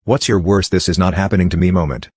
What's your worst "this is not happening to me" moment?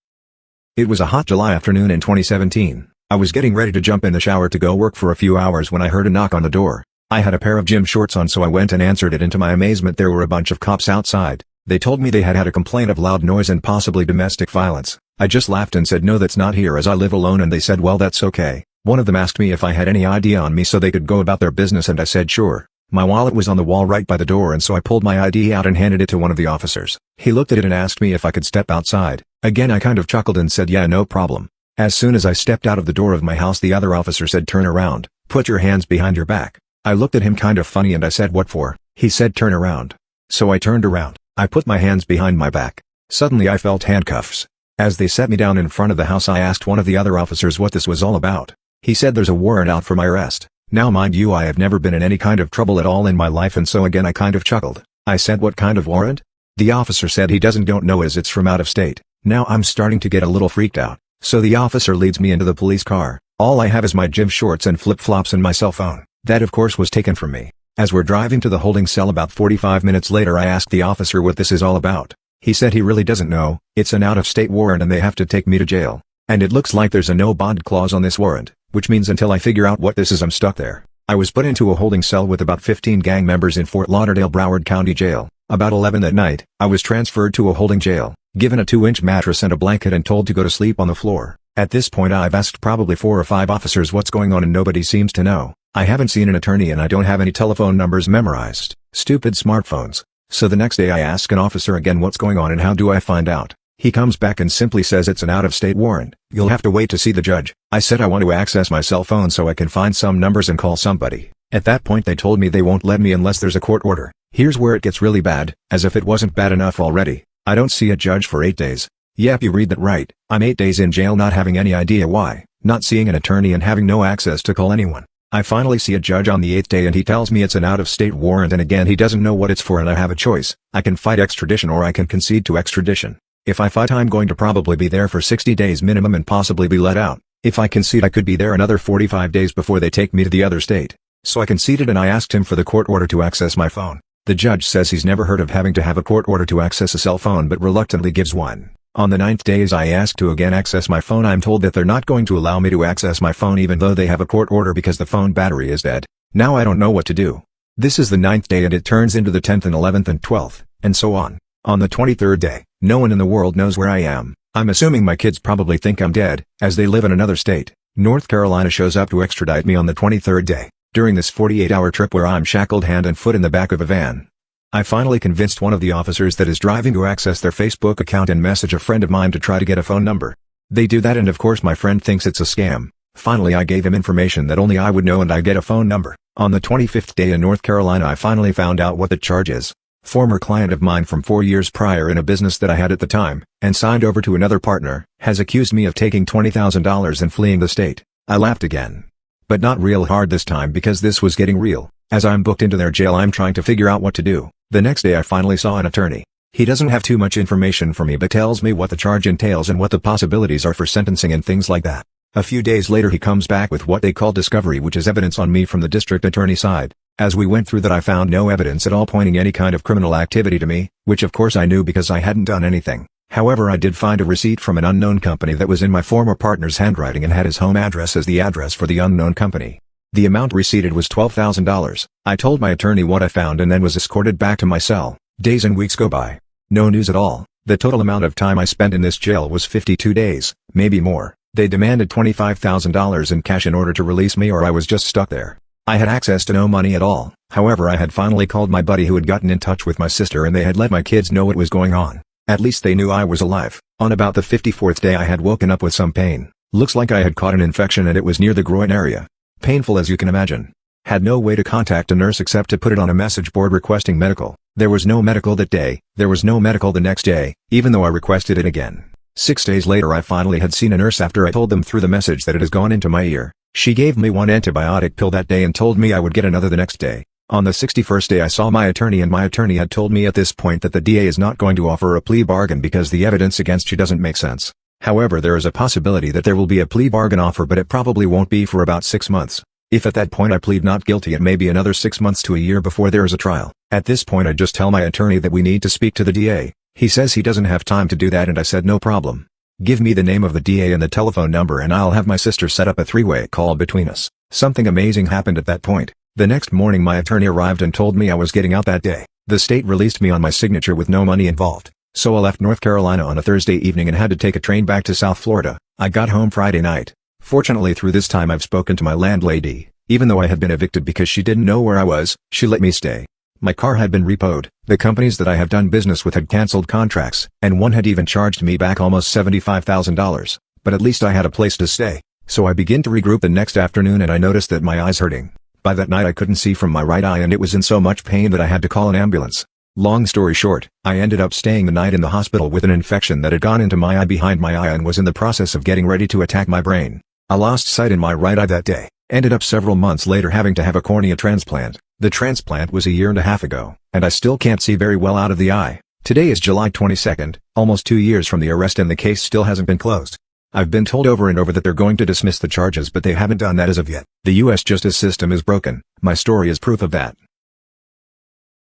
It was a hot July afternoon in 2017. I was getting ready to jump in the shower to go work for a few hours when I heard a knock on the door. I had a pair of gym shorts on, so I went and answered it, and to my amazement there were a bunch of cops outside. They told me they had had a complaint of loud noise and possibly domestic violence. I just laughed and said no, that's not here, as I live alone, and they said well, that's okay. One of them asked me if I had any ID on me so they could go about their business, and I said sure. My wallet was on the wall right by the door, and so I pulled my ID out and handed it to one of the officers. He looked at it and asked me if I could step outside. Again I kind of chuckled and said yeah, no problem. As soon as I stepped out of the door of my house, the other officer said turn around, put your hands behind your back. I looked at him kind of funny and I said what for? He said turn around. So I turned around. I put my hands behind my back. Suddenly I felt handcuffs. As they set me down in front of the house, I asked one of the other officers what this was all about. He said there's a warrant out for my arrest. Now mind you, I have never been in any kind of trouble at all in my life, and so again I kind of chuckled. I said what kind of warrant? The officer said he don't know, as it's from out of state. Now I'm starting to get a little freaked out. So the officer leads me into the police car. All I have is my gym shorts and flip-flops and my cell phone. That of course was taken from me. As we're driving to the holding cell about 45 minutes later, I asked the officer what this is all about. He said he really doesn't know. It's an out-of-state warrant and they have to take me to jail. And it looks like there's a no bond clause on this warrant, which means until I figure out what this is, I'm stuck there. I was put into a holding cell with about 15 gang members in Fort Lauderdale Broward County Jail. About 11 that night, I was transferred to a holding jail, given a 2-inch mattress and a blanket, and told to go to sleep on the floor. At this point I've asked probably 4 or 5 officers what's going on and nobody seems to know. I haven't seen an attorney and I don't have any telephone numbers memorized. Stupid smartphones. So the next day I ask an officer again what's going on and how do I find out. He comes back and simply says it's an out-of-state warrant. You'll have to wait to see the judge. I said I want to access my cell phone so I can find some numbers and call somebody. At that point they told me they won't let me unless there's a court order. Here's where it gets really bad, as if it wasn't bad enough already. I don't see a judge for 8 days. Yep, you read that right. I'm 8 days in jail, not having any idea why, not seeing an attorney and having no access to call anyone. I finally see a judge on the 8th day and he tells me it's an out-of-state warrant, and again he doesn't know what it's for, and I have a choice. I can fight extradition or I can concede to extradition. If I fight, I'm going to probably be there for 60 days minimum and possibly be let out. If I concede, I could be there another 45 days before they take me to the other state. So I conceded and I asked him for the court order to access my phone. The judge says he's never heard of having to have a court order to access a cell phone, but reluctantly gives one. On the 9th day, as I ask to again access my phone, I'm told that they're not going to allow me to access my phone even though they have a court order because the phone battery is dead. Now I don't know what to do. This is the 9th day and it turns into the 10th and 11th and 12th, and so on. On the 23rd day, no one in the world knows where I am. I'm assuming my kids probably think I'm dead, as they live in another state. North Carolina shows up to extradite me on the 23rd day, during this 48-hour trip where I'm shackled hand and foot in the back of a van. I finally convinced one of the officers that is driving to access their Facebook account and message a friend of mine to try to get a phone number. They do that and of course my friend thinks it's a scam. Finally I gave him information that only I would know and I get a phone number. On the 25th day in North Carolina I finally found out what the charge is. Former client of mine from 4 years prior in a business that I had at the time, and signed over to another partner, has accused me of taking $20,000 and fleeing the state. I laughed again. But not real hard this time, because this was getting real. As I'm booked into their jail, I'm trying to figure out what to do. The next day I finally saw an attorney. He doesn't have too much information for me but tells me what the charge entails and what the possibilities are for sentencing and things like that. A few days later he comes back with what they call discovery, which is evidence on me from the district attorney side. As we went through that I found no evidence at all pointing any kind of criminal activity to me, which of course I knew because I hadn't done anything. However, I did find a receipt from an unknown company that was in my former partner's handwriting and had his home address as the address for the unknown company. The amount receipted was $12,000. I told my attorney what I found and then was escorted back to my cell. Days and weeks go by. No news at all. The total amount of time I spent in this jail was 52 days, maybe more. They demanded $25,000 in cash in order to release me, or I was just stuck there. I had access to no money at all. However, I had finally called my buddy who had gotten in touch with my sister and they had let my kids know what was going on. At least they knew I was alive. On about the 54th day I had woken up with some pain. Looks like I had caught an infection and it was near the groin area. Painful as you can imagine. Had no way to contact a nurse except to put it on a message board requesting medical. There was no medical that day. There was no medical the next day, even though I requested it again. 6 days later I finally had seen a nurse after I told them through the message that it has gone into my ear. She gave me one antibiotic pill that day and told me I would get another the next day. On the 61st day I saw my attorney and my attorney had told me at this point that the DA is not going to offer a plea bargain because the evidence against you doesn't make sense. However, there is a possibility that there will be a plea bargain offer, but it probably won't be for about 6 months. If at that point I plead not guilty, it may be another 6 months to a year before there is a trial. At this point I just tell my attorney that we need to speak to the DA. He says he doesn't have time to do that and I said no problem. Give me the name of the DA and the telephone number and I'll have my sister set up a three-way call between us. Something amazing happened at that point. The next morning my attorney arrived and told me I was getting out that day. The state released me on my signature with no money involved. So I left North Carolina on a Thursday evening and had to take a train back to South Florida. I got home Friday night. Fortunately through this time I've spoken to my landlady. Even though I had been evicted because she didn't know where I was, she let me stay. My car had been repoed, the companies that I have done business with had cancelled contracts, and one had even charged me back almost $75,000. But at least I had a place to stay. So I began to regroup the next afternoon and I noticed that my eye's hurting. By that night I couldn't see from my right eye and it was in so much pain that I had to call an ambulance. Long story short, I ended up staying the night in the hospital with an infection that had gone into my eye behind my eye and was in the process of getting ready to attack my brain. I lost sight in my right eye that day, ended up several months later having to have a cornea transplant. The transplant was a year and a half ago, and I still can't see very well out of the eye. Today is July 22nd, almost 2 years from the arrest and the case still hasn't been closed. I've been told over and over that they're going to dismiss the charges but they haven't done that as of yet. The US justice system is broken. My story is proof of that.